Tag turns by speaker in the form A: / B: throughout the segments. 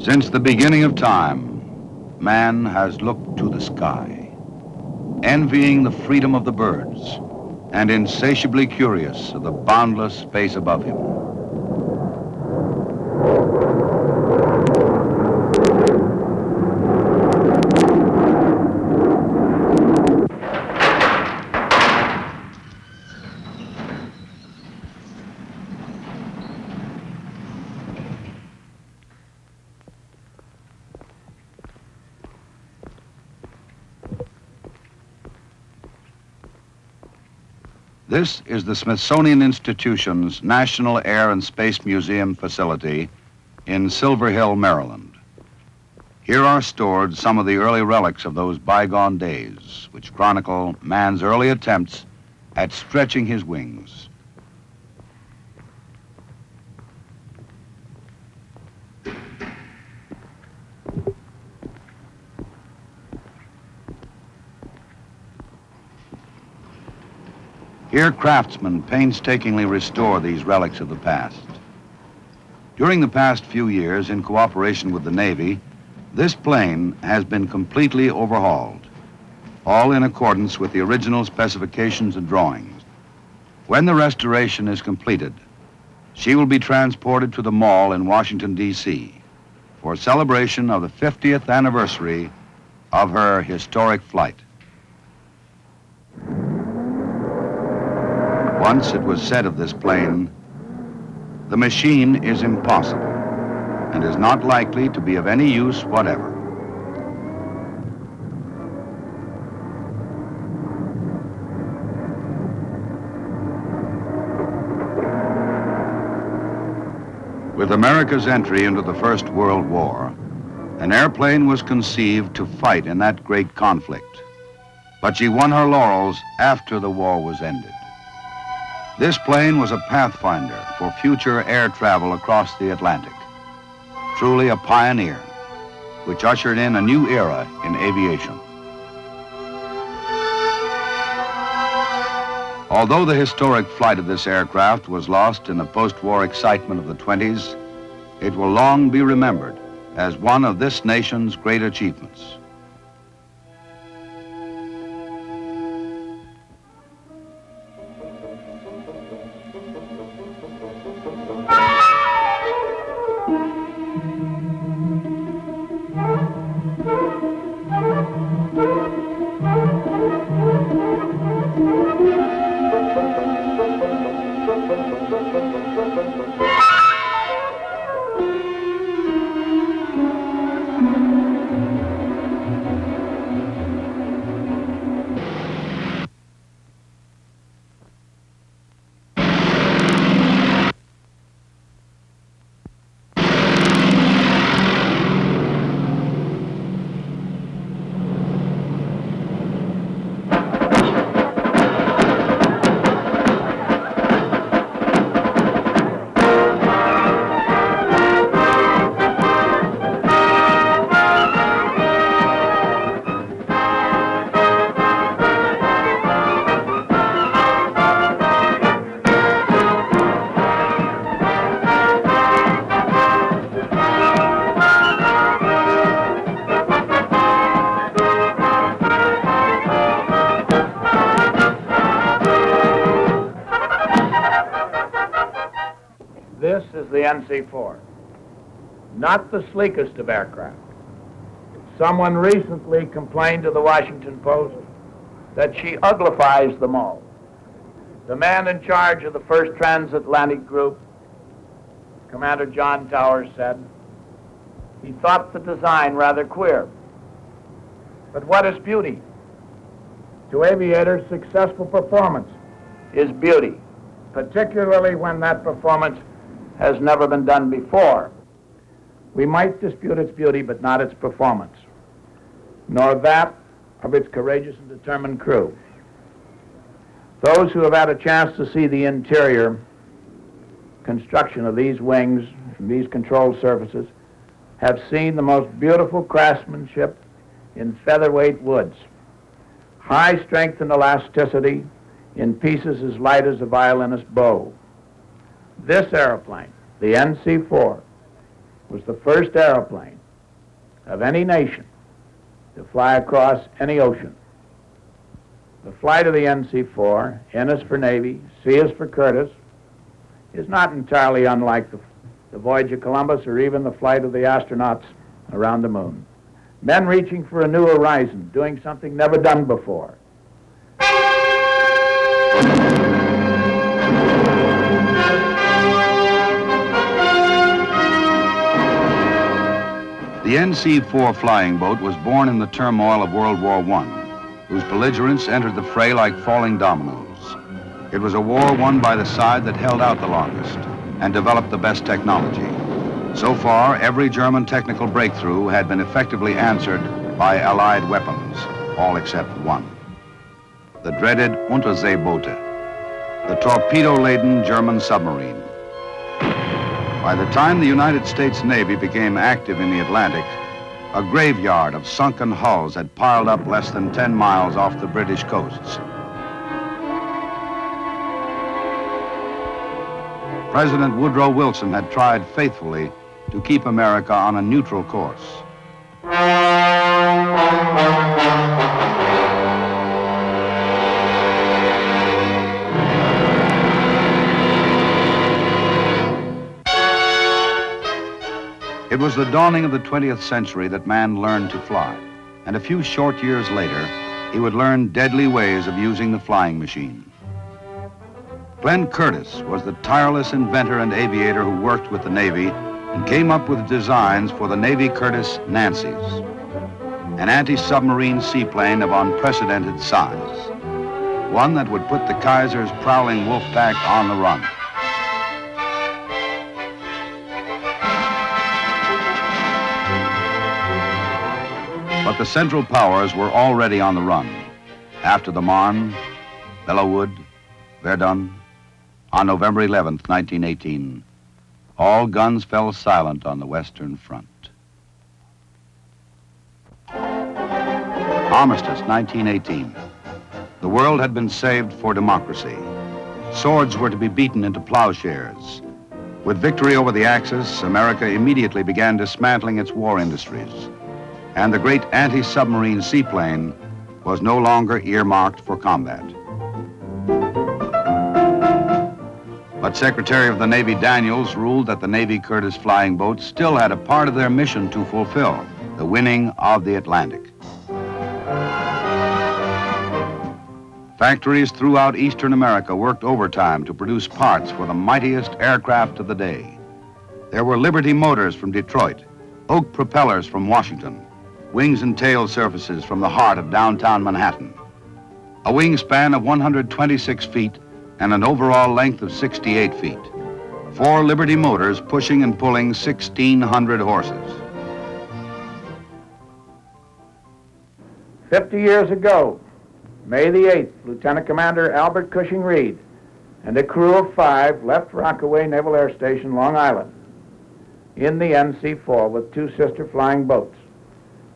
A: Since the beginning of time, man has looked to the sky, envying the freedom of the birds and insatiably curious of the boundless space above him. This is the Smithsonian Institution's National Air and Space Museum facility in Silver Hill, Maryland. Here are stored some of the early relics of those bygone days, which chronicle man's early attempts at stretching his wings. Here, craftsmen painstakingly restore these relics of the past. During the past few years, in cooperation with the Navy, this plane has been completely overhauled, all in accordance with the original specifications and drawings. When the restoration is completed, she will be transported to the mall in Washington, D.C. for celebration of the 50th anniversary of her historic flight. Once it was said of this plane, the machine is impossible and is not likely to be of any use whatever. With America's entry into the First World War, an airplane was conceived to fight in that great conflict, but she won her laurels after the war was ended. This plane was a pathfinder for future air travel across the Atlantic. Truly a pioneer, which ushered in a new era in aviation. Although the historic flight of this aircraft was lost in the post-war excitement of the 20s, it will long be remembered as one of this nation's great achievements.
B: This is the NC-4, not the sleekest of aircraft. Someone recently complained to the Washington Post that she uglifies them all. The man in charge of the 1st Transatlantic Group, Commander John Towers, said he thought the design rather queer. But what is beauty? To aviators, successful performance is beauty, particularly when that performance has never been done before. We might dispute its beauty, but not its performance, nor that of its courageous and determined crew. Those who have had a chance to see the interior construction of these wings, these control surfaces, have seen the most beautiful craftsmanship in featherweight woods, high strength and elasticity in pieces as light as a violinist's bow. This airplane, the NC-4, was the first airplane of any nation to fly across any ocean. The flight of the NC-4, N is for Navy, C is for Curtiss, is not entirely unlike the voyage of Columbus or even the flight of the astronauts around the moon. Men reaching for a new horizon, doing something never done before.
A: The NC-4 flying boat was born in the turmoil of World War I, whose belligerents entered the fray like falling dominoes. It was a war won by the side that held out the longest and developed the best technology. So far, every German technical breakthrough had been effectively answered by Allied weapons, all except one. The dreaded Unterseeboote, the torpedo-laden German submarine. By the time the United States Navy became active in the Atlantic, a graveyard of sunken hulls had piled up less than 10 miles off the British coasts. President Woodrow Wilson had tried faithfully to keep America on a neutral course. It was the dawning of the 20th century that man learned to fly, and a few short years later, he would learn deadly ways of using the flying machine. Glenn Curtiss was the tireless inventor and aviator who worked with the Navy and came up with designs for the Navy Curtiss Nancy's, an anti-submarine seaplane of unprecedented size, one that would put the Kaiser's prowling wolf pack on the run. But the Central Powers were already on the run. After the Marne, Bellewood, Verdun, on November 11th, 1918, all guns fell silent on the Western Front. Armistice, 1918. The world had been saved for democracy. Swords were to be beaten into plowshares. With victory over the Axis, America immediately began dismantling its war industries, and the great anti-submarine seaplane was no longer earmarked for combat. But Secretary of the Navy Daniels ruled that the Navy Curtiss flying boats still had a part of their mission to fulfill, the winning of the Atlantic. Factories throughout Eastern America worked overtime to produce parts for the mightiest aircraft of the day. There were Liberty motors from Detroit, Oak propellers from Washington, wings and tail surfaces from the heart of downtown Manhattan, a wingspan of 126 feet and an overall length of 68 feet. 4 Liberty motors pushing and pulling 1,600 horses.
B: 50 years ago, May the 8th, Lieutenant Commander Albert Cushing Reed and a crew of 5 left Rockaway Naval Air Station, Long Island, in the NC-4 with 2 sister flying boats.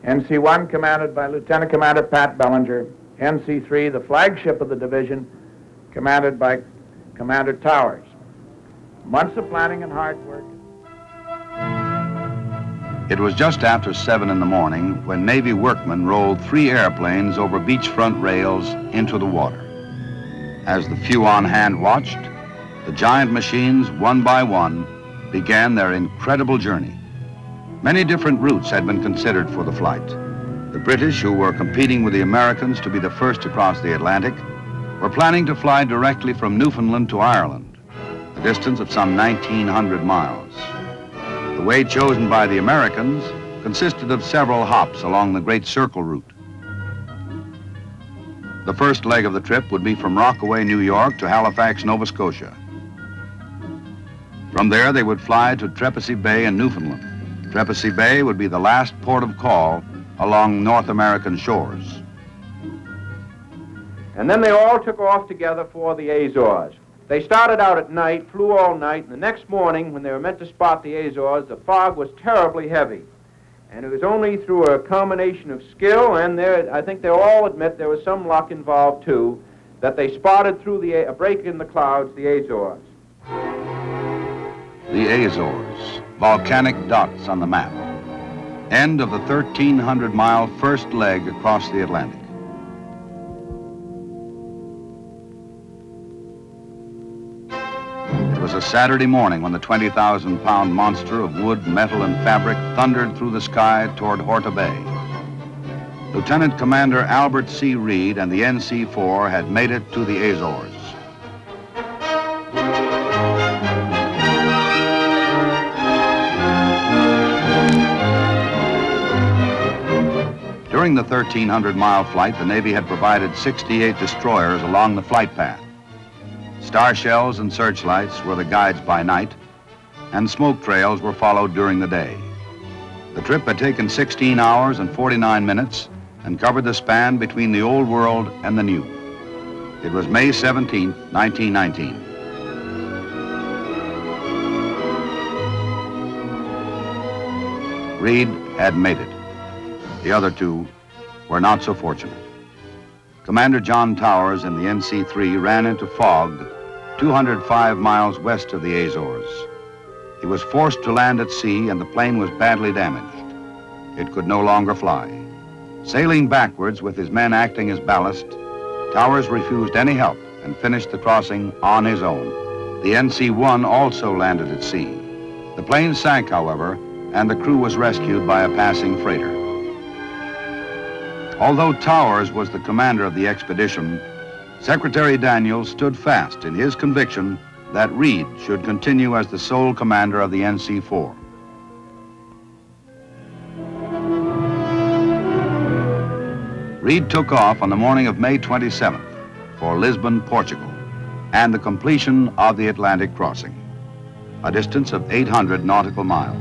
B: NC-1 commanded by Lieutenant Commander Pat Bellinger, NC-3, the flagship of the division, commanded by Commander Towers. Months of planning and hard work.
A: It was just after 7 in the morning when Navy workmen rolled 3 airplanes over beachfront rails into the water. As the few on hand watched, the giant machines, one by one, began their incredible journey. Many different routes had been considered for the flight. The British, who were competing with the Americans to be the first to cross the Atlantic, were planning to fly directly from Newfoundland to Ireland, a distance of some 1,900 miles. The way chosen by the Americans consisted of several hops along the Great Circle route. The first leg of the trip would be from Rockaway, New York to Halifax, Nova Scotia. From there, they would fly to Trepassey Bay in Newfoundland. Trepassey Bay would be the last port of call along North American shores.
C: And then they all took off together for the Azores. They started out at night, flew all night, and the next morning, when they were meant to spot the Azores, the fog was terribly heavy. And it was only through a combination of skill, and I think they all admit there was some luck involved too, that they spotted through a break in the clouds the Azores.
A: The Azores, volcanic dots on the map. End of the 1,300-mile first leg across the Atlantic. It was a Saturday morning when the 20,000-pound monster of wood, metal, and fabric thundered through the sky toward Horta Bay. Lieutenant Commander Albert C. Reed and the NC-4 had made it to the Azores. During the 1,300-mile flight, the Navy had provided 68 destroyers along the flight path. Star shells and searchlights were the guides by night, and smoke trails were followed during the day. The trip had taken 16 hours and 49 minutes and covered the span between the Old World and the New. It was May 17, 1919. Reed had made it. The other two were not so fortunate. Commander John Towers in the NC-3 ran into fog 205 miles west of the Azores. He was forced to land at sea and the plane was badly damaged. It could no longer fly. Sailing backwards with his men acting as ballast, Towers refused any help and finished the crossing on his own. The NC-1 also landed at sea. The plane sank, however, and the crew was rescued by a passing freighter. Although Towers was the commander of the expedition, Secretary Daniels stood fast in his conviction that Reed should continue as the sole commander of the NC-4. Reed took off on the morning of May 27th for Lisbon, Portugal, and the completion of the Atlantic crossing, a distance of 800 nautical miles.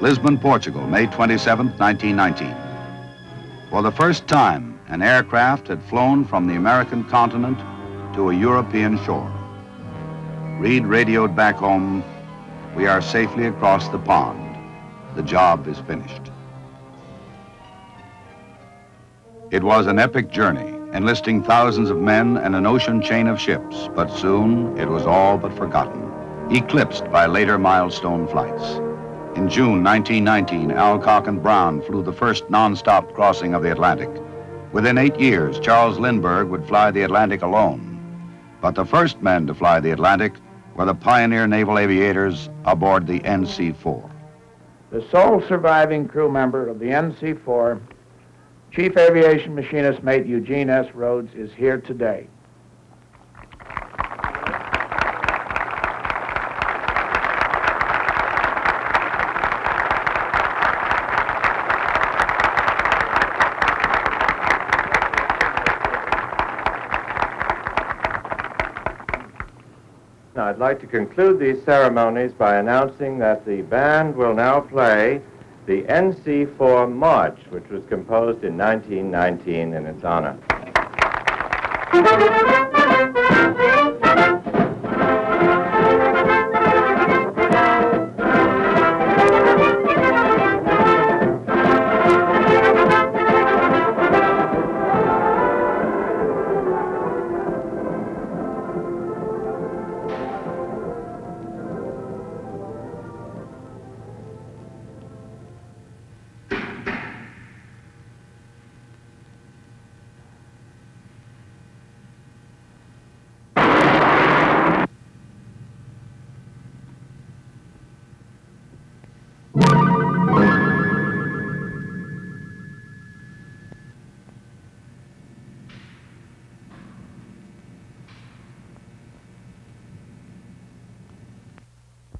A: Lisbon, Portugal, May 27, 1919. For the first time, an aircraft had flown from the American continent to a European shore. Reed radioed back home, "We are safely across the pond. The job is finished." It was an epic journey, enlisting thousands of men and an ocean chain of ships, but soon it was all but forgotten, eclipsed by later milestone flights. In June 1919, Alcock and Brown flew the first non-stop crossing of the Atlantic. Within 8 years, Charles Lindbergh would fly the Atlantic alone. But the first men to fly the Atlantic were the pioneer naval aviators aboard the NC-4.
B: The sole surviving crew member of the NC-4, Chief Aviation Machinist Mate Eugene S. Rhodes, is here today.
C: Now, I'd like to conclude these ceremonies by announcing that the band will now play the NC-4 March, which was composed in 1919 in its honor.